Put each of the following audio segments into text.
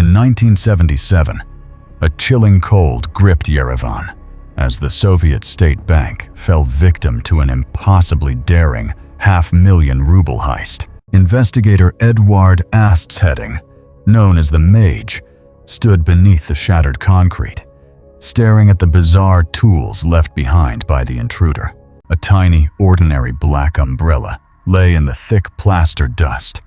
In 1977, a chilling cold gripped Yerevan as the Soviet State Bank fell victim to an impossibly daring $500,000 heist. Investigator Eduard Astshedding, known as the Mage, stood beneath the shattered concrete, staring at the bizarre tools left behind by the intruder. A tiny, ordinary black umbrella lay in the thick plaster dust,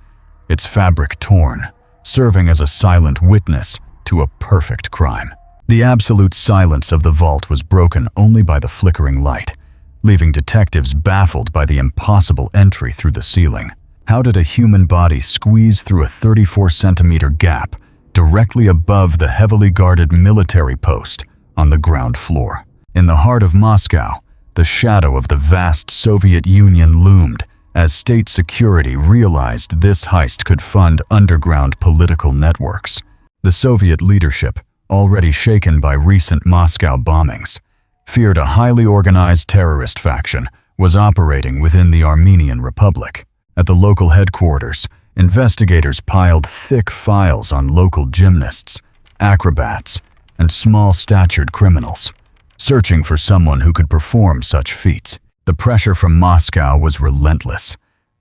its fabric torn, serving as a silent witness to a perfect crime. The absolute silence of the vault was broken only by the flickering light, leaving detectives baffled by the impossible entry through the ceiling. How did a human body squeeze through a 34-centimeter gap directly above the heavily guarded military post on the ground floor? In the heart of Moscow, the shadow of the vast Soviet Union loomed as state security realized this heist could fund underground political networks. The Soviet leadership, already shaken by recent Moscow bombings, feared a highly organized terrorist faction was operating within the Armenian Republic. At the local headquarters, investigators piled thick files on local gymnasts, acrobats, and small-statured criminals, searching for someone who could perform such feats. The pressure from Moscow was relentless,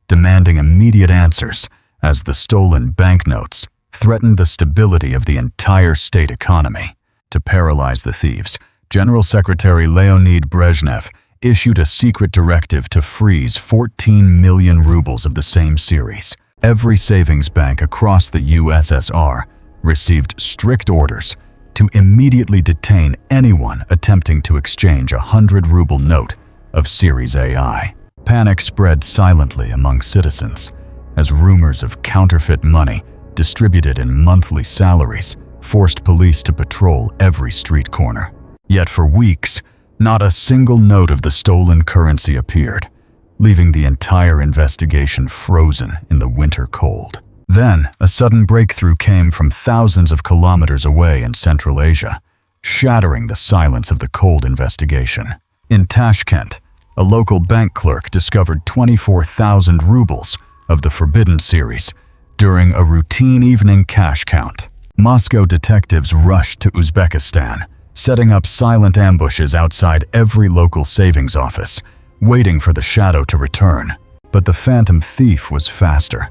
demanding immediate answers as the stolen banknotes threatened the stability of the entire state economy. To paralyze the thieves, General Secretary Leonid Brezhnev issued a secret directive to freeze 14 million rubles of the same series. Every savings bank across the USSR received strict orders to immediately detain anyone attempting to exchange a 100-ruble note of Series AI. Panic spread silently among citizens as rumors of counterfeit money distributed in monthly salaries forced police to patrol every street corner. Yet for weeks, not a single note of the stolen currency appeared, leaving the entire investigation frozen in the winter cold. Then, a sudden breakthrough came from thousands of kilometers away in Central Asia, shattering the silence of the cold investigation. In Tashkent, a local bank clerk discovered 24,000 rubles of the forbidden series during a routine evening cash count. Moscow detectives rushed to Uzbekistan, setting up silent ambushes outside every local savings office, waiting for the shadow to return. But the phantom thief was faster,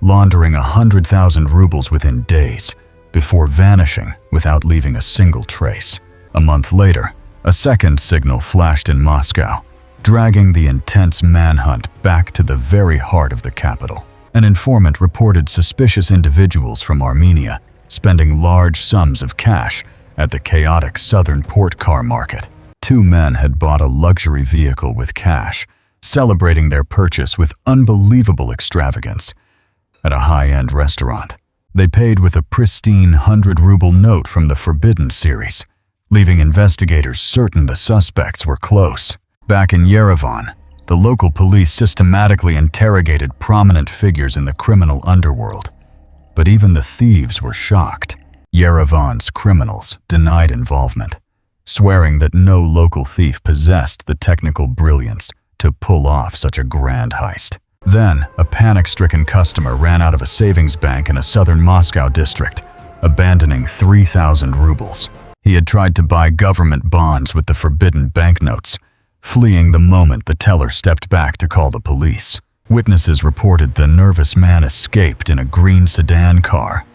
laundering 100,000 rubles within days, before vanishing without leaving a single trace. A month later, a second signal flashed in Moscow, dragging the intense manhunt back to the very heart of the capital. An informant reported suspicious individuals from Armenia spending large sums of cash at the chaotic southern port car market. Two men had bought a luxury vehicle with cash, celebrating their purchase with unbelievable extravagance at a high-end restaurant. They paid with a pristine 100-ruble note from the Forbidden series, leaving investigators certain the suspects were close. Back in Yerevan, the local police systematically interrogated prominent figures in the criminal underworld. But even the thieves were shocked. Yerevan's criminals denied involvement, swearing that no local thief possessed the technical brilliance to pull off such a grand heist. Then, a panic-stricken customer ran out of a savings bank in a southern Moscow district, abandoning 3,000 rubles. He had tried to buy government bonds with the forbidden banknotes, fleeing the moment the teller stepped back to call the police. Witnesses reported the nervous man escaped in a green sedan car,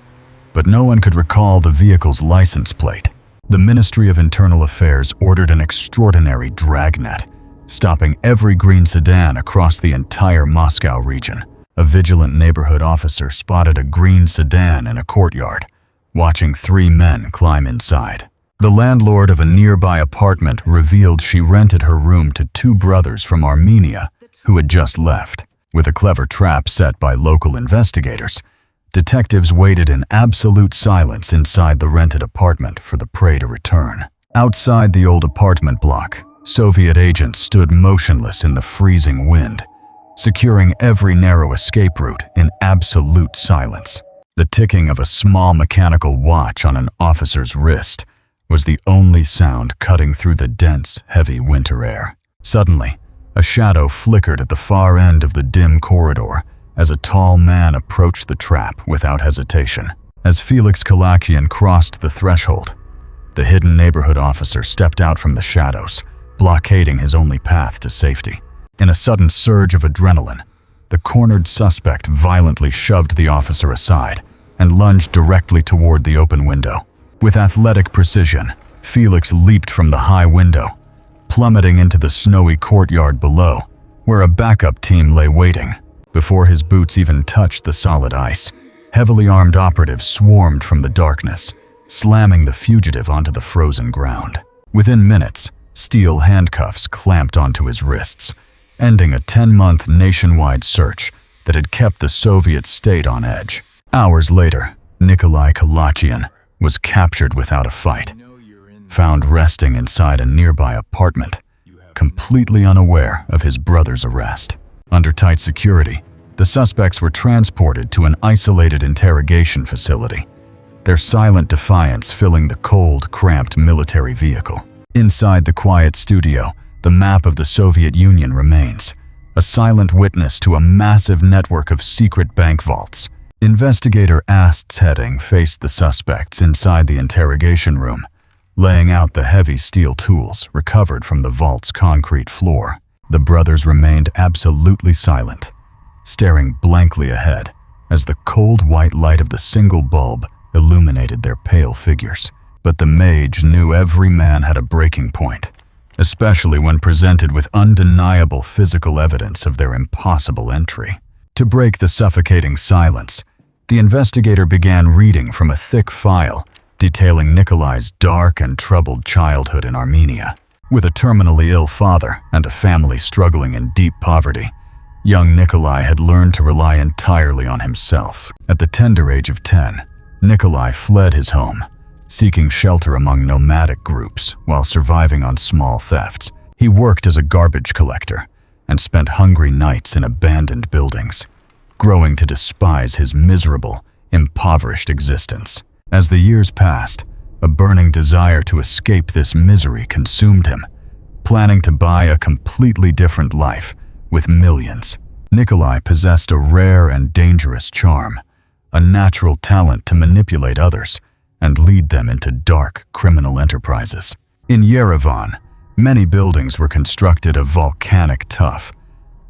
but no one could recall the vehicle's license plate. The Ministry of Internal Affairs ordered an extraordinary dragnet, stopping every green sedan across the entire Moscow region. A vigilant neighborhood officer spotted a green sedan in a courtyard, watching three men climb inside. The landlord of a nearby apartment revealed she rented her room to two brothers from Armenia who had just left. With a clever trap set by local investigators, detectives waited in absolute silence inside the rented apartment for the prey to return. Outside the old apartment block, Soviet agents stood motionless in the freezing wind, securing every narrow escape route in absolute silence. The ticking of a small mechanical watch on an officer's wrist was the only sound cutting through the dense, heavy winter air. Suddenly, a shadow flickered at the far end of the dim corridor as a tall man approached the trap without hesitation. As Felix Kalachyan crossed the threshold, the hidden neighborhood officer stepped out from the shadows, blockading his only path to safety. In a sudden surge of adrenaline, the cornered suspect violently shoved the officer aside and lunged directly toward the open window. With athletic precision, Felix leaped from the high window, plummeting into the snowy courtyard below, where a backup team lay waiting. Before his boots even touched the solid ice, heavily armed operatives swarmed from the darkness, slamming the fugitive onto the frozen ground. Within minutes, steel handcuffs clamped onto his wrists, ending a 10-month nationwide search that had kept the Soviet state on edge. Hours later, Nikolai Kalachyan was captured without a fight, found resting inside a nearby apartment, completely unaware of his brother's arrest. Under tight security, the suspects were transported to an isolated interrogation facility, their silent defiance filling the cold, cramped military vehicle. Inside the quiet studio, the map of the Soviet Union remains, a silent witness to a massive network of secret bank vaults. Investigator Ast's heading faced the suspects inside the interrogation room, laying out the heavy steel tools recovered from the vault's concrete floor. The brothers remained absolutely silent, staring blankly ahead as the cold white light of the single bulb illuminated their pale figures. But the mage knew every man had a breaking point, especially when presented with undeniable physical evidence of their impossible entry. To break the suffocating silence, the investigator began reading from a thick file detailing Nikolai's dark and troubled childhood in Armenia. With a terminally ill father and a family struggling in deep poverty, young Nikolai had learned to rely entirely on himself. At the tender age of 10, Nikolai fled his home, seeking shelter among nomadic groups while surviving on small thefts. He worked as a garbage collector and spent hungry nights in abandoned buildings, growing to despise his miserable, impoverished existence. As the years passed, a burning desire to escape this misery consumed him, planning to buy a completely different life with millions. Nikolai possessed a rare and dangerous charm, a natural talent to manipulate others and lead them into dark criminal enterprises. In Yerevan, many buildings were constructed of volcanic tuff,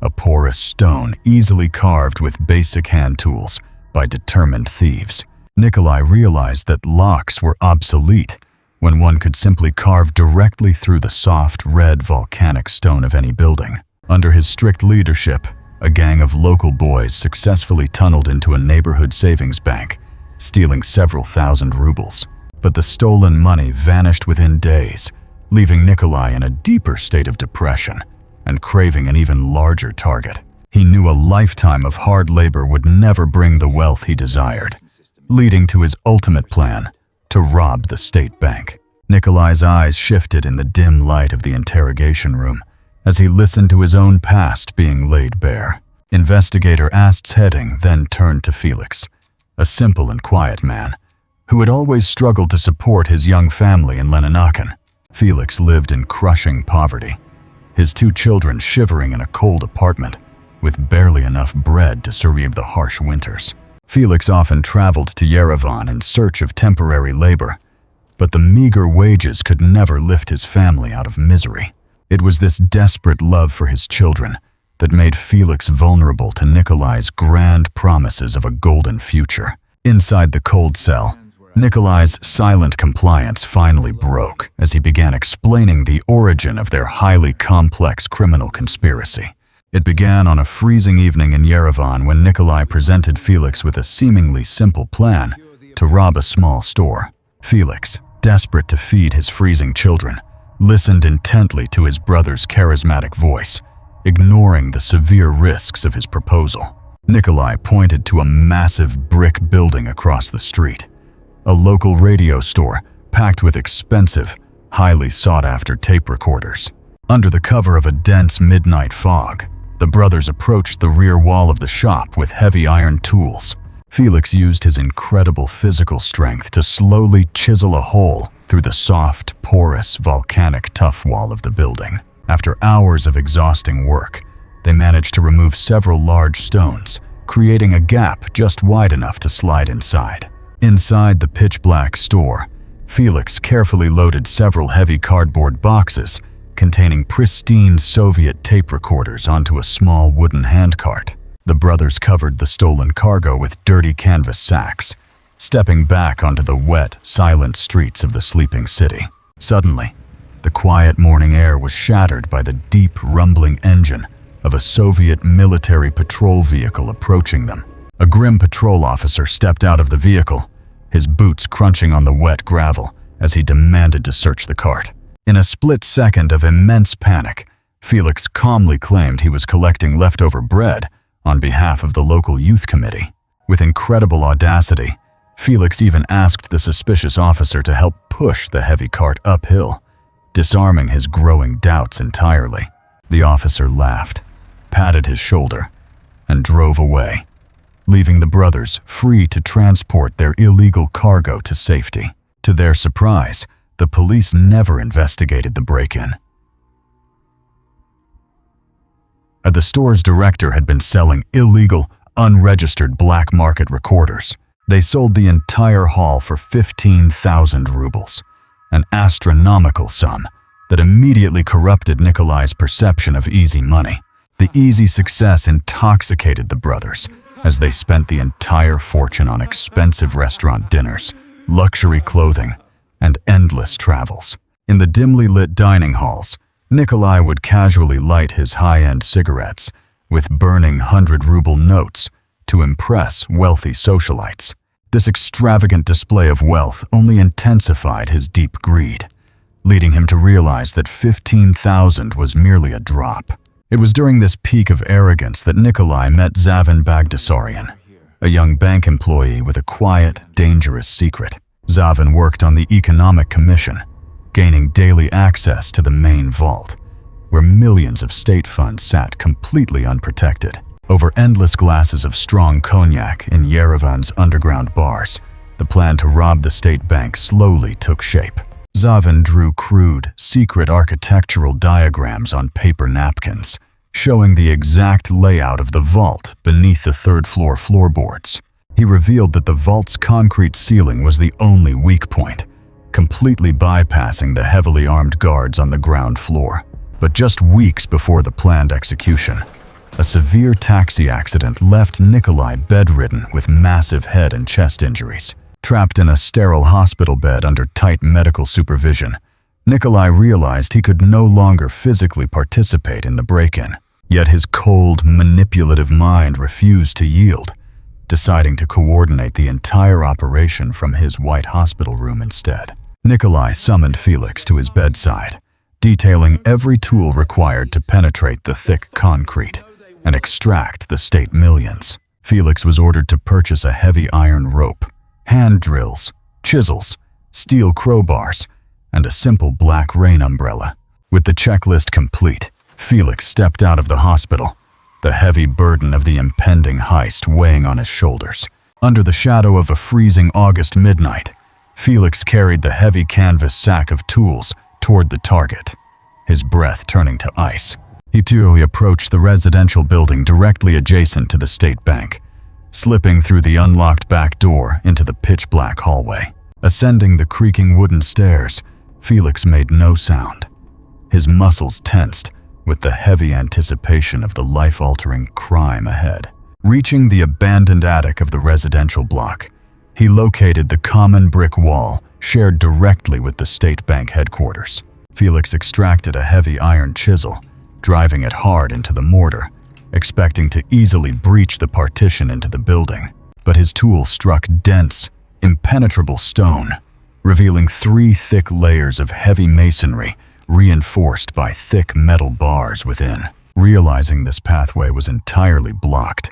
a porous stone easily carved with basic hand tools by determined thieves. Nikolai realized that locks were obsolete when one could simply carve directly through the soft, red volcanic stone of any building. Under his strict leadership, a gang of local boys successfully tunneled into a neighborhood savings bank, stealing several thousand rubles. But the stolen money vanished within days, leaving Nikolai in a deeper state of depression and craving an even larger target. He knew a lifetime of hard labor would never bring the wealth he desired, leading to his ultimate plan to rob the state bank. Nikolai's eyes shifted in the dim light of the interrogation room as he listened to his own past being laid bare. Investigator Ast's heading then turned to Felix, a simple and quiet man who had always struggled to support his young family in Leninakan. Felix lived in crushing poverty, his 2 children shivering in a cold apartment with barely enough bread to survive the harsh winters. Felix often traveled to Yerevan in search of temporary labor, but the meager wages could never lift his family out of misery. It was this desperate love for his children that made Felix vulnerable to Nikolai's grand promises of a golden future. Inside the cold cell, Nikolai's silent compliance finally broke as he began explaining the origin of their highly complex criminal conspiracy. It began on a freezing evening in Yerevan when Nikolai presented Felix with a seemingly simple plan to rob a small store. Felix, desperate to feed his freezing children, listened intently to his brother's charismatic voice, ignoring the severe risks of his proposal. Nikolai pointed to a massive brick building across the street, a local radio store packed with expensive, highly sought-after tape recorders. Under the cover of a dense midnight fog, the brothers approached the rear wall of the shop with heavy iron tools. Felix used his incredible physical strength to slowly chisel a hole through the soft, porous, volcanic tuff wall of the building. After hours of exhausting work, they managed to remove several large stones, creating a gap just wide enough to slide inside. Inside the pitch-black store, Felix carefully loaded several heavy cardboard boxes containing pristine Soviet tape recorders onto a small wooden handcart. The brothers covered the stolen cargo with dirty canvas sacks, stepping back onto the wet, silent streets of the sleeping city. Suddenly, the quiet morning air was shattered by the deep, rumbling engine of a Soviet military patrol vehicle approaching them. A grim patrol officer stepped out of the vehicle, his boots crunching on the wet gravel as he demanded to search the cart. In a split second of immense panic, Felix calmly claimed he was collecting leftover bread on behalf of the local youth committee. With incredible audacity, Felix even asked the suspicious officer to help push the heavy cart uphill, disarming his growing doubts entirely. The officer laughed, patted his shoulder, and drove away, leaving the brothers free to transport their illegal cargo to safety. To their surprise, the police never investigated the break-in. The store's director had been selling illegal, unregistered black market recorders. They sold the entire haul for 15,000 rubles, an astronomical sum that immediately corrupted Nikolai's perception of easy money. The easy success intoxicated the brothers as they spent the entire fortune on expensive restaurant dinners, luxury clothing, and endless travels. In the dimly lit dining halls, Nikolai would casually light his high-end cigarettes with burning 100-ruble notes to impress wealthy socialites. This extravagant display of wealth only intensified his deep greed, leading him to realize that 15,000 was merely a drop. It was during this peak of arrogance that Nikolai met Zavin Bagdasarian, a young bank employee with a quiet, dangerous secret. Zavin worked on the Economic Commission, gaining daily access to the main vault, where millions of state funds sat completely unprotected. Over endless glasses of strong cognac in Yerevan's underground bars, the plan to rob the state bank slowly took shape. Zavin drew crude, secret architectural diagrams on paper napkins, showing the exact layout of the vault beneath the third-floor floorboards. He revealed that the vault's concrete ceiling was the only weak point, completely bypassing the heavily armed guards on the ground floor. But just weeks before the planned execution, a severe taxi accident left Nikolai bedridden with massive head and chest injuries. Trapped in a sterile hospital bed under tight medical supervision, Nikolai realized he could no longer physically participate in the break-in. Yet his cold, manipulative mind refused to yield, deciding to coordinate the entire operation from his white hospital room instead. Nikolai summoned Felix to his bedside, detailing every tool required to penetrate the thick concrete and extract the state millions. Felix was ordered to purchase a heavy iron rope, hand drills, chisels, steel crowbars, and a simple black rain umbrella. With the checklist complete, Felix stepped out of the hospital, the heavy burden of the impending heist weighing on his shoulders. Under the shadow of a freezing August midnight, Felix carried the heavy canvas sack of tools toward the target, his breath turning to ice. He approached the residential building directly adjacent to the state bank, slipping through the unlocked back door into the pitch-black hallway. Ascending the creaking wooden stairs, Felix made no sound, his muscles tensed with the heavy anticipation of the life-altering crime ahead. Reaching the abandoned attic of the residential block, he located the common brick wall shared directly with the state bank headquarters. Felix extracted a heavy iron chisel, driving it hard into the mortar, expecting to easily breach the partition into the building. But his tool struck dense, impenetrable stone, revealing 3 thick layers of heavy masonry reinforced by thick metal bars within. Realizing this pathway was entirely blocked,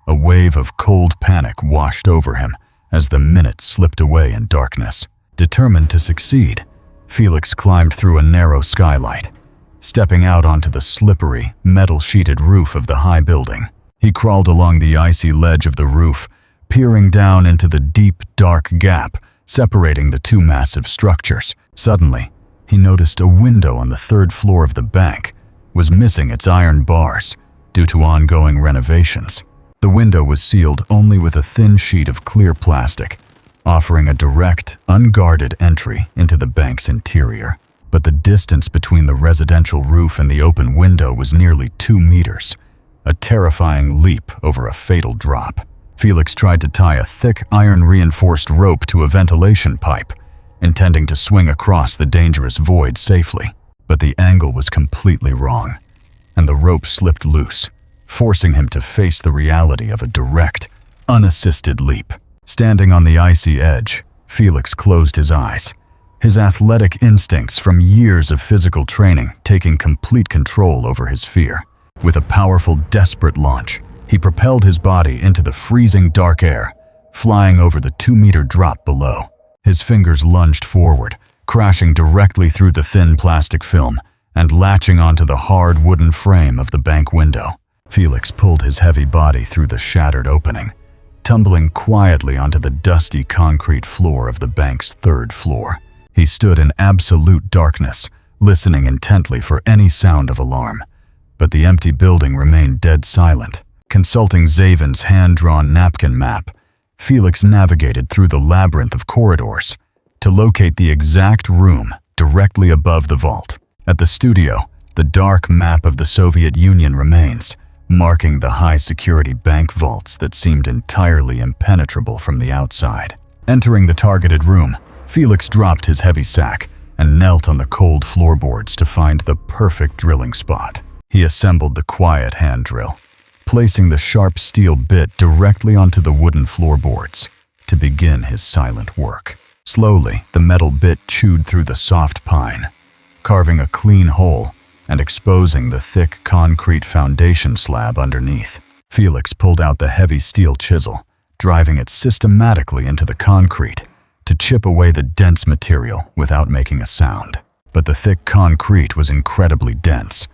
a wave of cold panic washed over him as the minutes slipped away in darkness. Determined to succeed, Felix climbed through a narrow skylight, stepping out onto the slippery, metal-sheeted roof of the high building. He crawled along the icy ledge of the roof, peering down into the deep, dark gap separating the 2 massive structures. Suddenly, he noticed a window on the 3rd floor of the bank was missing its iron bars due to ongoing renovations. The window was sealed only with a thin sheet of clear plastic, offering a direct, unguarded entry into the bank's interior. But the distance between the residential roof and the open window was nearly 2 meters, a terrifying leap over a fatal drop. Felix tried to tie a thick, iron-reinforced rope to a ventilation pipe, intending to swing across the dangerous void safely. But the angle was completely wrong, and the rope slipped loose, forcing him to face the reality of a direct, unassisted leap. Standing on the icy edge, Felix closed his eyes, his athletic instincts from years of physical training taking complete control over his fear. With a powerful, desperate launch, he propelled his body into the freezing dark air, flying over the 2-meter drop below. His fingers lunged forward, crashing directly through the thin plastic film and latching onto the hard wooden frame of the bank window. Felix pulled his heavy body through the shattered opening, tumbling quietly onto the dusty concrete floor of the bank's 3rd floor. He stood in absolute darkness, listening intently for any sound of alarm. But the empty building remained dead silent. Consulting Zaven's hand-drawn napkin map, Felix navigated through the labyrinth of corridors to locate the exact room directly above the vault. At the studio, the dark map of the Soviet Union remains, marking the high-security bank vaults that seemed entirely impenetrable from the outside. Entering the targeted room, Felix dropped his heavy sack and knelt on the cold floorboards to find the perfect drilling spot. He assembled the quiet hand drill, placing the sharp steel bit directly onto the wooden floorboards to begin his silent work. Slowly, the metal bit chewed through the soft pine, carving a clean hole and exposing the thick concrete foundation slab underneath. Felix pulled out the heavy steel chisel, driving it systematically into the concrete to chip away the dense material without making a sound. But the thick concrete was incredibly dense,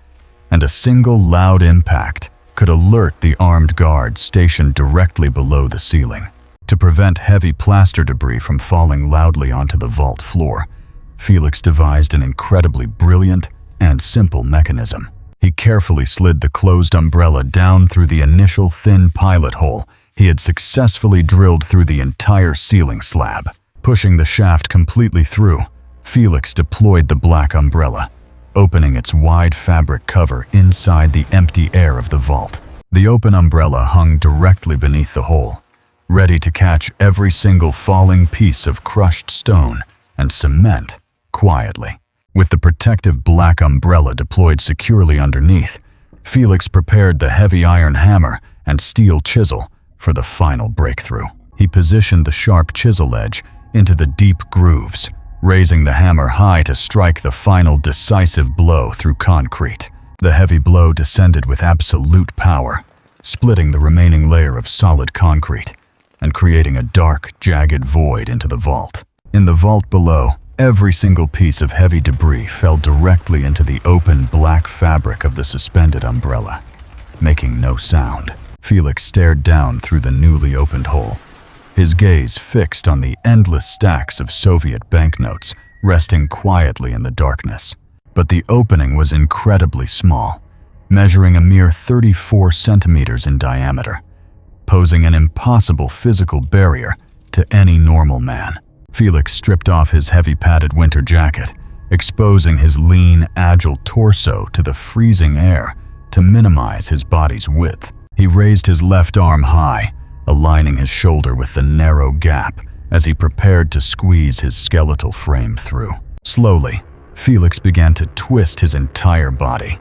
and a single loud impact could alert the armed guards stationed directly below the ceiling. To prevent heavy plaster debris from falling loudly onto the vault floor, Felix devised an incredibly brilliant and simple mechanism. He carefully slid the closed umbrella down through the initial thin pilot hole he had successfully drilled through the entire ceiling slab. Pushing the shaft completely through, Felix deployed the black umbrella, opening its wide fabric cover inside the empty air of the vault. The open umbrella hung directly beneath the hole, ready to catch every single falling piece of crushed stone and cement quietly. With the protective black umbrella deployed securely underneath, Felix prepared the heavy iron hammer and steel chisel for the final breakthrough. He positioned the sharp chisel edge into the deep grooves, raising the hammer high to strike the final decisive blow through concrete. The heavy blow descended with absolute power, splitting the remaining layer of solid concrete and creating a dark, jagged void into the vault. In the vault below, every single piece of heavy debris fell directly into the open black fabric of the suspended umbrella, making no sound. Felix stared down through the newly opened hole, his gaze fixed on the endless stacks of Soviet banknotes resting quietly in the darkness. But the opening was incredibly small, measuring a mere 34 centimeters in diameter, posing an impossible physical barrier to any normal man. Felix stripped off his heavy padded winter jacket, exposing his lean, agile torso to the freezing air to minimize his body's width. He raised his left arm high, aligning his shoulder with the narrow gap as he prepared to squeeze his skeletal frame through. Slowly, Felix began to twist his entire body,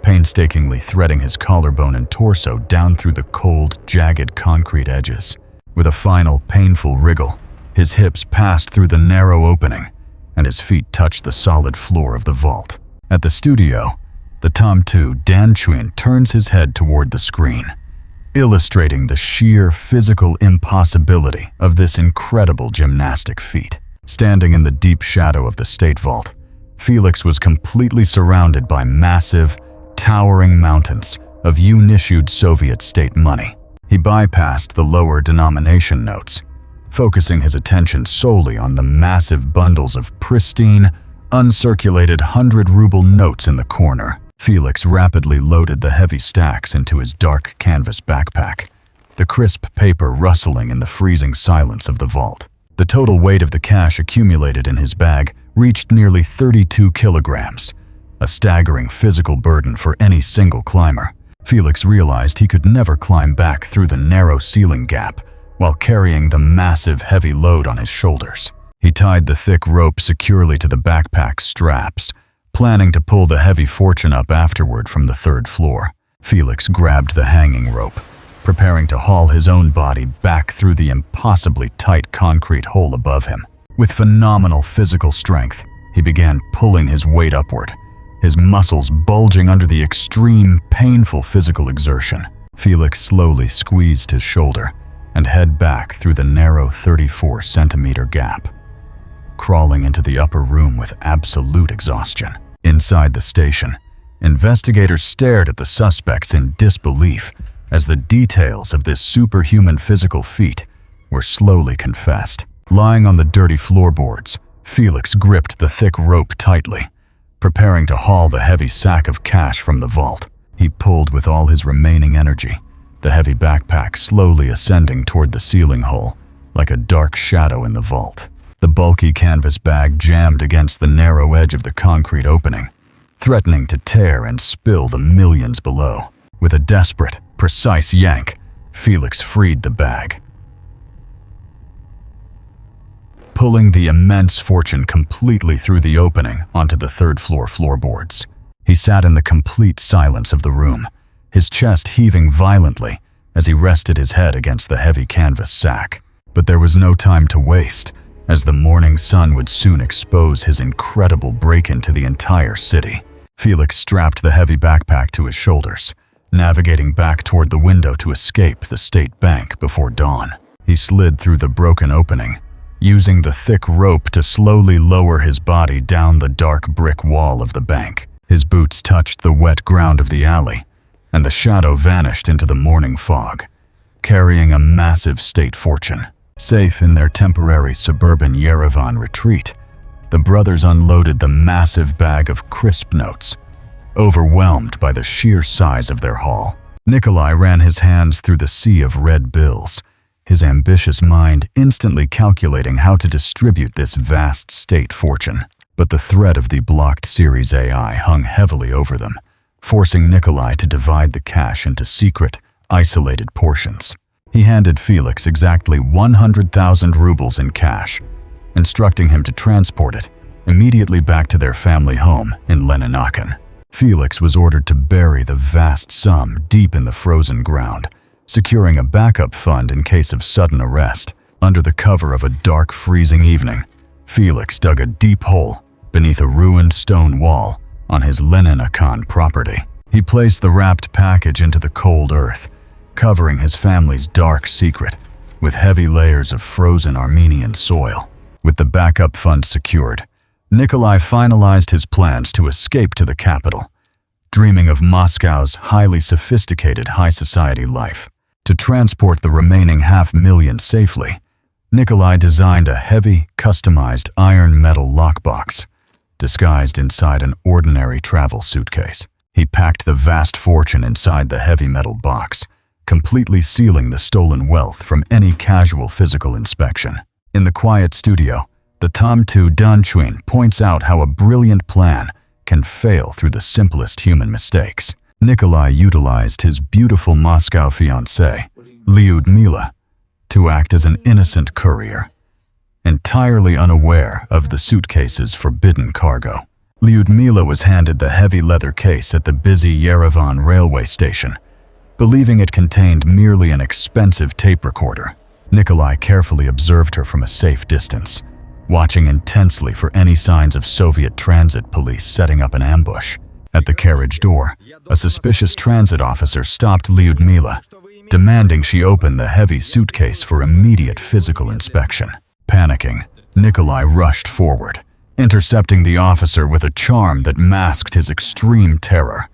painstakingly threading his collarbone and torso down through the cold, jagged concrete edges. With a final, painful wriggle, his hips passed through the narrow opening, and his feet touched the solid floor of the vault. At the studio, the Tom 2 Dan Chuin turns his head toward the screen, illustrating the sheer physical impossibility of this incredible gymnastic feat. Standing in the deep shadow of the State Vault, Felix was completely surrounded by massive, towering mountains of UN-issued Soviet state money. He bypassed the lower denomination notes, focusing his attention solely on the massive bundles of pristine, uncirculated 100-ruble notes in the corner. Felix rapidly loaded the heavy stacks into his dark canvas backpack, the crisp paper rustling in the freezing silence of the vault. The total weight of the cash accumulated in his bag reached nearly 32 kilograms, a staggering physical burden for any single climber. Felix realized he could never climb back through the narrow ceiling gap while carrying the massive heavy load on his shoulders. He tied the thick rope securely to the backpack's straps, planning to pull the heavy fortune up afterward from the third floor. Felix grabbed the hanging rope, preparing to haul his own body back through the impossibly tight concrete hole above him. With phenomenal physical strength, he began pulling his weight upward, his muscles bulging under the extreme, painful physical exertion. Felix slowly squeezed his shoulder and head back through the narrow 34-centimeter gap, crawling into the upper room with absolute exhaustion. Inside the station, investigators stared at the suspects in disbelief as the details of this superhuman physical feat were slowly confessed. Lying on the dirty floorboards, Felix gripped the thick rope tightly, preparing to haul the heavy sack of cash from the vault. He pulled with all his remaining energy, the heavy backpack slowly ascending toward the ceiling hole, like a dark shadow in the vault. The bulky canvas bag jammed against the narrow edge of the concrete opening, threatening to tear and spill the millions below. With a desperate, precise yank, Felix freed the bag, pulling the immense fortune completely through the opening onto the third-floor floorboards. He sat in the complete silence of the room, his chest heaving violently as he rested his head against the heavy canvas sack. But there was no time to waste, as the morning sun would soon expose his incredible break-in to the entire city. Felix strapped the heavy backpack to his shoulders, navigating back toward the window to escape the state bank before dawn. He slid through the broken opening, using the thick rope to slowly lower his body down the dark brick wall of the bank. His boots touched the wet ground of the alley, and the shadow vanished into the morning fog, carrying a massive state fortune. Safe in their temporary suburban Yerevan retreat, the brothers unloaded the massive bag of crisp notes, overwhelmed by the sheer size of their haul. Nikolai ran his hands through the sea of red bills, his ambitious mind instantly calculating how to distribute this vast state fortune. But the threat of the blocked Series AI hung heavily over them, forcing Nikolai to divide the cash into secret, isolated portions. He handed Felix exactly 100,000 rubles in cash, instructing him to transport it immediately back to their family home in Leninachen. Felix was ordered to bury the vast sum deep in the frozen ground, securing a backup fund in case of sudden arrest. Under the cover of a dark, freezing evening, Felix dug a deep hole beneath a ruined stone wall on his Leninachen property. He placed the wrapped package into the cold earth, covering his family's dark secret with heavy layers of frozen Armenian soil. With the backup fund secured, Nikolai finalized his plans to escape to the capital, dreaming of Moscow's highly sophisticated high society life. To transport the remaining 500,000 safely, Nikolai designed a heavy, customized iron metal lockbox, disguised inside an ordinary travel suitcase. He packed the vast fortune inside the heavy metal box, completely sealing the stolen wealth from any casual physical inspection. In the quiet studio, the Tom-Tu Danchuin points out how a brilliant plan can fail through the simplest human mistakes. Nikolai utilized his beautiful Moscow fiancée, Lyudmila, to act as an innocent courier, entirely unaware of the suitcase's forbidden cargo. Lyudmila was handed the heavy leather case at the busy Yerevan railway station, believing it contained merely an expensive tape recorder. Nikolai carefully observed her from a safe distance, watching intensely for any signs of Soviet transit police setting up an ambush. At the carriage door, a suspicious transit officer stopped Lyudmila, demanding she open the heavy suitcase for immediate physical inspection. Panicking, Nikolai rushed forward, intercepting the officer with a charm that masked his extreme terror,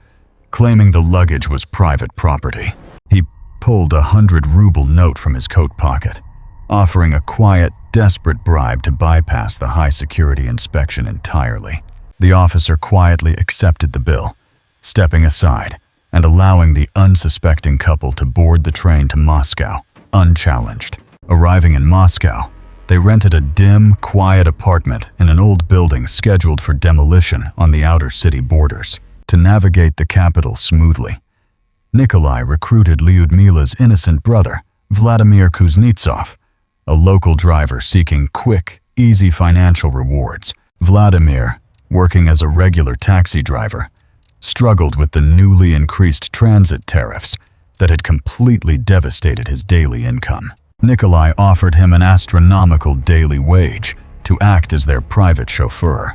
claiming the luggage was private property. He pulled a 100-ruble note from his coat pocket, offering a quiet, desperate bribe to bypass the high-security inspection entirely. The officer quietly accepted the bill, stepping aside and allowing the unsuspecting couple to board the train to Moscow, unchallenged. Arriving in Moscow, they rented a dim, quiet apartment in an old building scheduled for demolition on the outer city borders. To navigate the capital smoothly, Nikolai recruited Lyudmila's innocent brother, Vladimir Kuznetsov, a local driver seeking quick, easy financial rewards. Vladimir, working as a regular taxi driver, struggled with the newly increased transit tariffs that had completely devastated his daily income. Nikolai offered him an astronomical daily wage to act as their private chauffeur,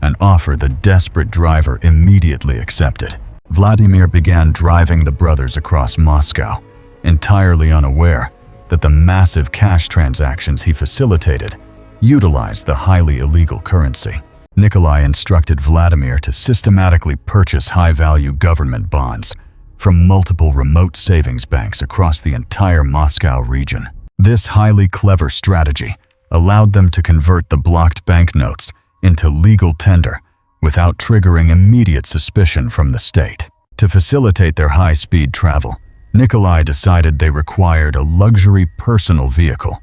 an offer the desperate driver immediately accepted. Vladimir began driving the brothers across Moscow, entirely unaware that the massive cash transactions he facilitated utilized the highly illegal currency. Nikolai instructed Vladimir to systematically purchase high-value government bonds from multiple remote savings banks across the entire Moscow region. This highly clever strategy allowed them to convert the blocked banknotes into legal tender without triggering immediate suspicion from the state. To facilitate their high-speed travel, Nikolai decided they required a luxury personal vehicle,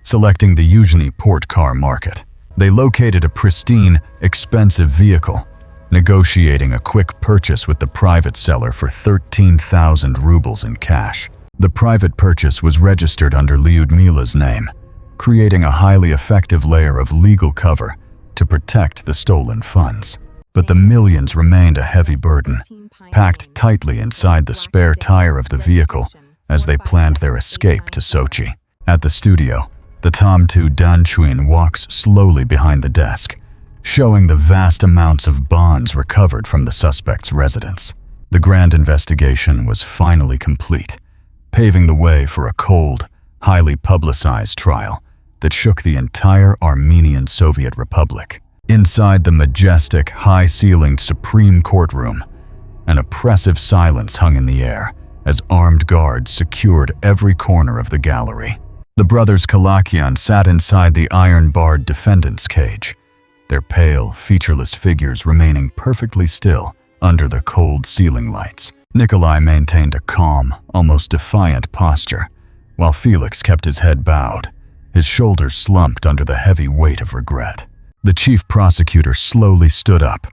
selecting the Yuzhny port car market. They located a pristine, expensive vehicle, negotiating a quick purchase with the private seller for 13,000 rubles in cash. The private purchase was registered under Lyudmila's name, creating a highly effective layer of legal cover to protect the stolen funds. But the millions remained a heavy burden, packed tightly inside the spare tire of the vehicle as they planned their escape to Sochi. At the studio, the Tom-2 Danchuin walks slowly behind the desk, showing the vast amounts of bonds recovered from the suspect's residence. The grand investigation was finally complete, paving the way for a cold, highly publicized trial that shook the entire Armenian Soviet Republic. Inside the majestic, high-ceilinged Supreme Courtroom, an oppressive silence hung in the air as armed guards secured every corner of the gallery. The brothers Kalachyan sat inside the iron-barred defendant's cage, their pale, featureless figures remaining perfectly still under the cold ceiling lights. Nikolai maintained a calm, almost defiant posture, while Felix kept his head bowed, his shoulders slumped under the heavy weight of regret. The chief prosecutor slowly stood up,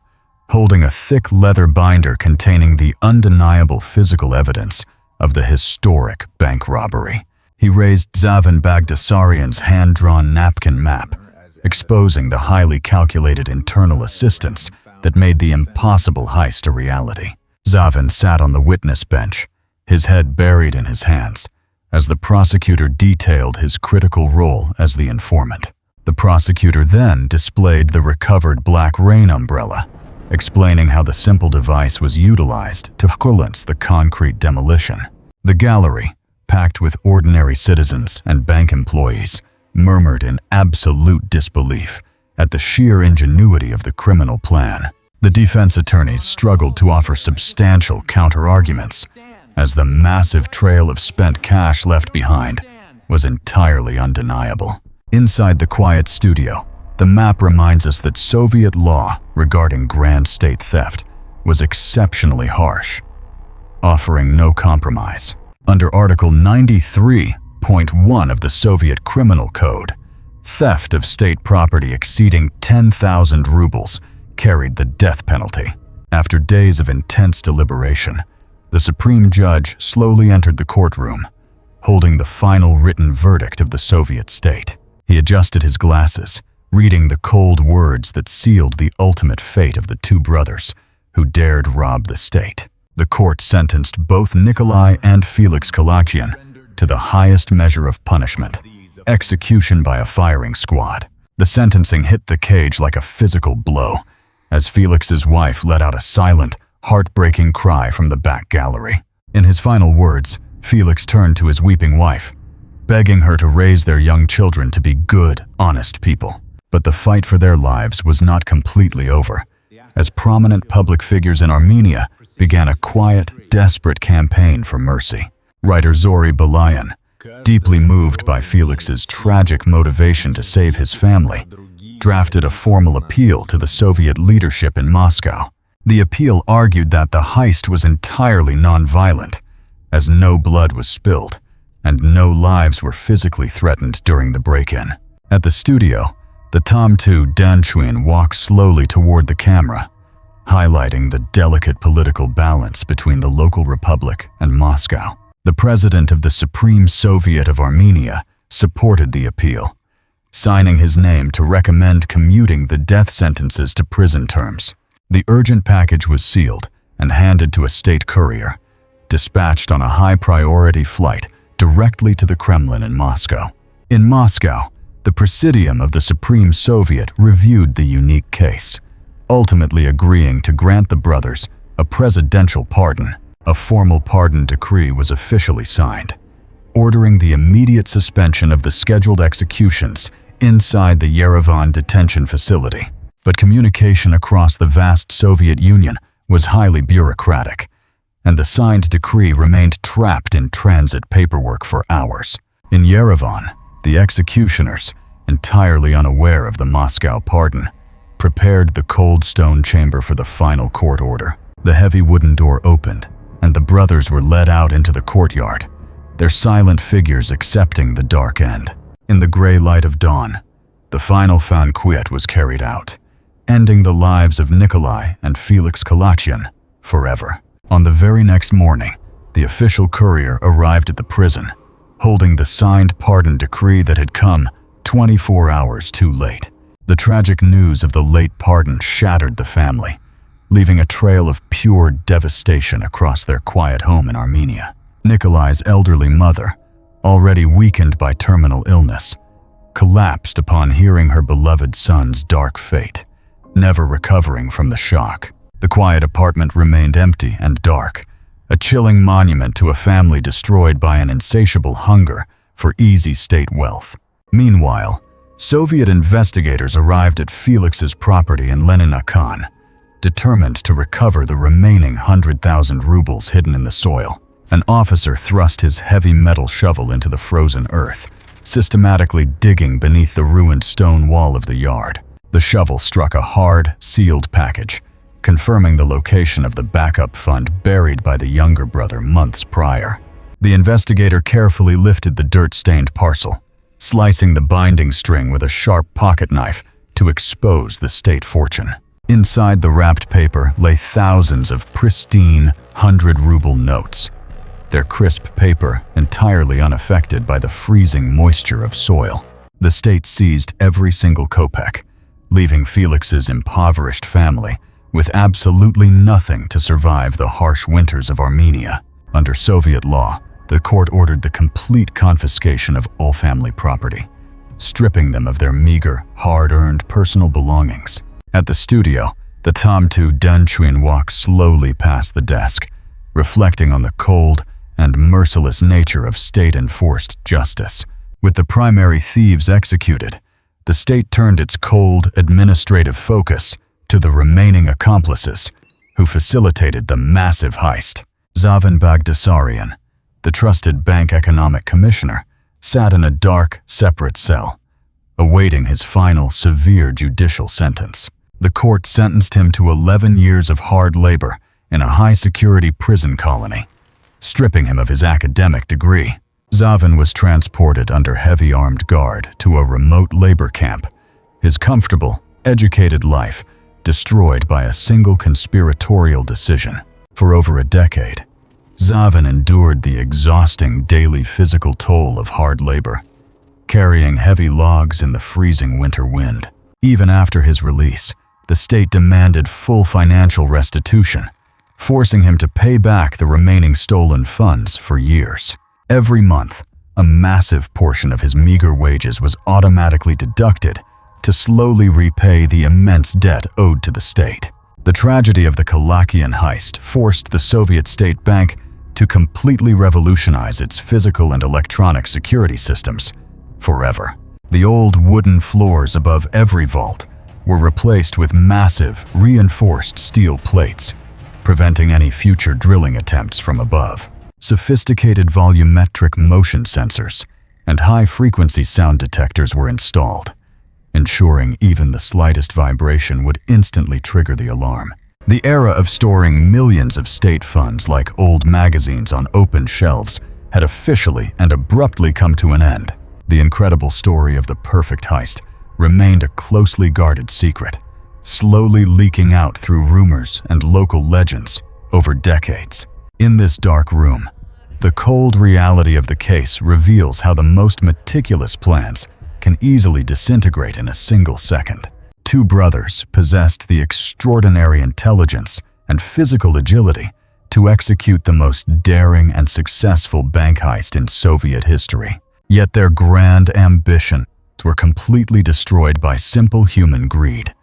holding a thick leather binder containing the undeniable physical evidence of the historic bank robbery. He raised Zavin Bagdasaryan's hand-drawn napkin map, exposing the highly calculated internal assistance that made the impossible heist a reality. Zavin sat on the witness bench, his head buried in his hands, as the prosecutor detailed his critical role as the informant. The prosecutor then displayed the recovered black rain umbrella, explaining how the simple device was utilized to silence the concrete demolition. The gallery, packed with ordinary citizens and bank employees, murmured in absolute disbelief at the sheer ingenuity of the criminal plan. The defense attorneys struggled to offer substantial counter-arguments, as the massive trail of spent cash left behind was entirely undeniable. Inside the quiet studio, the map reminds us that Soviet law regarding grand state theft was exceptionally harsh, offering no compromise. Under Article 93.1 of the Soviet Criminal Code, theft of state property exceeding 10,000 rubles carried the death penalty. After days of intense deliberation, the Supreme Judge slowly entered the courtroom, holding the final written verdict of the Soviet state. He adjusted his glasses, reading the cold words that sealed the ultimate fate of the two brothers who dared rob the state. The court sentenced both Nikolai and Felix Kalachyan to the highest measure of punishment, execution by a firing squad. The sentencing hit the cage like a physical blow, as Felix's wife let out a silent, heartbreaking cry from the back gallery. In his final words, Felix turned to his weeping wife, begging her to raise their young children to be good, honest people. But the fight for their lives was not completely over, as prominent public figures in Armenia began a quiet, desperate campaign for mercy. Writer Zori Balayan, deeply moved by Felix's tragic motivation to save his family, drafted a formal appeal to the Soviet leadership in Moscow, The appeal argued that the heist was entirely non-violent, as no blood was spilled and no lives were physically threatened during the break-in. At the studio, the Tamtu Danchuin walked slowly toward the camera, highlighting the delicate political balance between the local republic and Moscow. The president of the Supreme Soviet of Armenia supported the appeal, signing his name to recommend commuting the death sentences to prison terms. The urgent package was sealed and handed to a state courier, dispatched on a high-priority flight directly to the Kremlin in Moscow. In Moscow, the Presidium of the Supreme Soviet reviewed the unique case, ultimately agreeing to grant the brothers a presidential pardon. A formal pardon decree was officially signed, ordering the immediate suspension of the scheduled executions inside the Yerevan detention facility. But communication across the vast Soviet Union was highly bureaucratic, and the signed decree remained trapped in transit paperwork for hours. In Yerevan, the executioners, entirely unaware of the Moscow pardon, prepared the cold stone chamber for the final court order. The heavy wooden door opened, and the brothers were led out into the courtyard, their silent figures accepting the dark end. In the gray light of dawn, the final fin cuit was carried out, ending the lives of Nikolai and Felix Kalachyan forever. On the very next morning, the official courier arrived at the prison, holding the signed pardon decree that had come 24 hours too late. The tragic news of the late pardon shattered the family, leaving a trail of pure devastation across their quiet home in Armenia. Nikolai's elderly mother, already weakened by terminal illness, collapsed upon hearing her beloved son's dark fate, never recovering from the shock. The quiet apartment remained empty and dark, a chilling monument to a family destroyed by an insatiable hunger for easy state wealth. Meanwhile, Soviet investigators arrived at Felix's property in Leninakan, determined to recover the remaining 100,000 rubles hidden in the soil. An officer thrust his heavy metal shovel into the frozen earth, systematically digging beneath the ruined stone wall of the yard. The shovel struck a hard, sealed package, confirming the location of the backup fund buried by the younger brother months prior. The investigator carefully lifted the dirt-stained parcel, slicing the binding string with a sharp pocket knife to expose the state fortune. Inside the wrapped paper lay thousands of pristine 100-ruble notes, their crisp paper entirely unaffected by the freezing moisture of soil. The state seized every single kopeck, leaving Felix's impoverished family with absolutely nothing to survive the harsh winters of Armenia. Under Soviet law, the court ordered the complete confiscation of all family property, stripping them of their meager, hard-earned personal belongings. At the studio, the Tamtu Danchuin walked slowly past the desk, reflecting on the cold and merciless nature of state-enforced justice. With the primary thieves executed, the state turned its cold, administrative focus to the remaining accomplices who facilitated the massive heist. Zavan Bagdasarian, the trusted bank economic commissioner, sat in a dark, separate cell, awaiting his final severe judicial sentence. The court sentenced him to 11 years of hard labor in a high-security prison colony, stripping him of his academic degree. Zavan was transported under heavy armed guard to a remote labor camp, his comfortable, educated life destroyed by a single conspiratorial decision. For over a decade, Zavan endured the exhausting daily physical toll of hard labor, carrying heavy logs in the freezing winter wind. Even after his release, the state demanded full financial restitution, forcing him to pay back the remaining stolen funds for years. Every month, a massive portion of his meager wages was automatically deducted to slowly repay the immense debt owed to the state. The tragedy of the Kalachyan heist forced the Soviet State Bank to completely revolutionize its physical and electronic security systems forever. The old wooden floors above every vault were replaced with massive, reinforced steel plates, preventing any future drilling attempts from above. Sophisticated volumetric motion sensors and high-frequency sound detectors were installed, ensuring even the slightest vibration would instantly trigger the alarm. The era of storing millions of state funds like old magazines on open shelves had officially and abruptly come to an end. The incredible story of the perfect heist remained a closely guarded secret, slowly leaking out through rumors and local legends over decades. In this dark room, the cold reality of the case reveals how the most meticulous plans can easily disintegrate in a single second. Two brothers possessed the extraordinary intelligence and physical agility to execute the most daring and successful bank heist in Soviet history. Yet their grand ambitions were completely destroyed by simple human greed,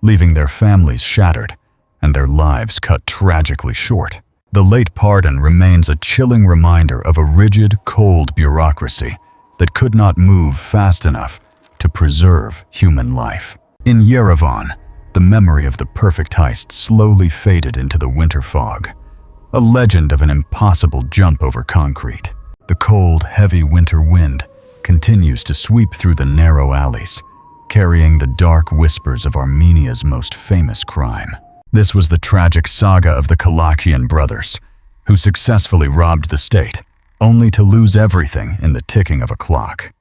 leaving their families shattered and their lives cut tragically short. The late pardon remains a chilling reminder of a rigid, cold bureaucracy that could not move fast enough to preserve human life. In Yerevan, the memory of the perfect heist slowly faded into the winter fog, a legend of an impossible jump over concrete. The cold, heavy winter wind continues to sweep through the narrow alleys, carrying the dark whispers of Armenia's most famous crime. This was the tragic saga of the Kalachyan brothers, who successfully robbed the state, only to lose everything in the ticking of a clock.